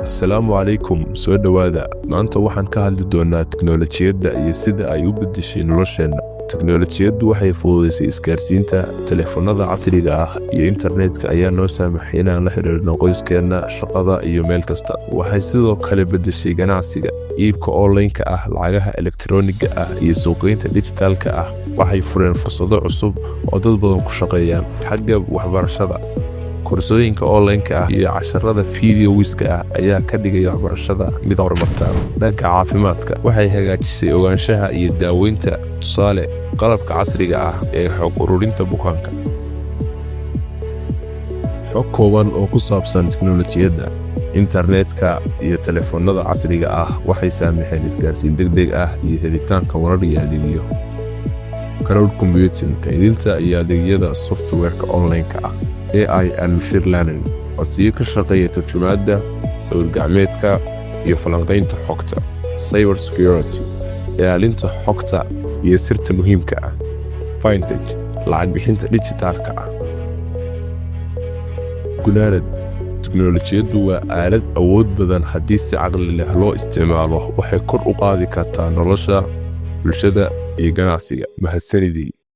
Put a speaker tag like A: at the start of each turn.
A: Asalaamu calaykum, soo dhowaada. Maanta waxaan ka hadli doonaa tiknoolajiyadda iyo sida ay u beddeshay nolosheenna. Tiknoolajiyaddu waxay fududeysay isgaarsiinta, telefoonnada casriga ah iyo internetka ayaa noo saamaxay inaan la xiriirno qoyskeenna, shaqada iyo meel kasta. Waxay sidoo kale beddeshay ganacsiga, iibka online-ka ah, lacagaha elektarooniga ah iyo suuqgeynta dijitaalka ah. Waxay fureen fursado cusub oo dad badan ku shaqeeyaan. Xagga waxbarashada, koorsooyinka online-ka ah iyo casharrada fiidiyowiska ah ayaa ka dhigay waxbarashada mid horumarta. Dhanka caafimaadka, waxay hagaajisay ogaanshaha iyo daaweynta, tusaale qalabka casriga ah ee xog ururinta bukaanka. Xog kooban oo ku saabsan tiknoolajiyadda, internetka iyo telefoonnada casriga ah waxay saamaxeen isgaarsiin degdeg ah iyo helitaanka warar iyo adeegyo. Cloud computing, kaydinta iyo adeegyada software-ka online-ka ah. AI and machine learning, codsiyo ka shaqeeya tarjumaadda, sawir gacmeedka iyo falanqaynta xogta. Cyber security, ilaalinta xogta iyo sirta muhiimka ah. Fintech, lacag bixinta dijitaalka ah. Gunaanad, tiknoolajiyaddu waa aalad awood badan haddii si caqli leh loo isticmaalo. Waxay kor u qaadi kartaa nolosha, bulshada iyo ganacsiga. Mahadsanidii.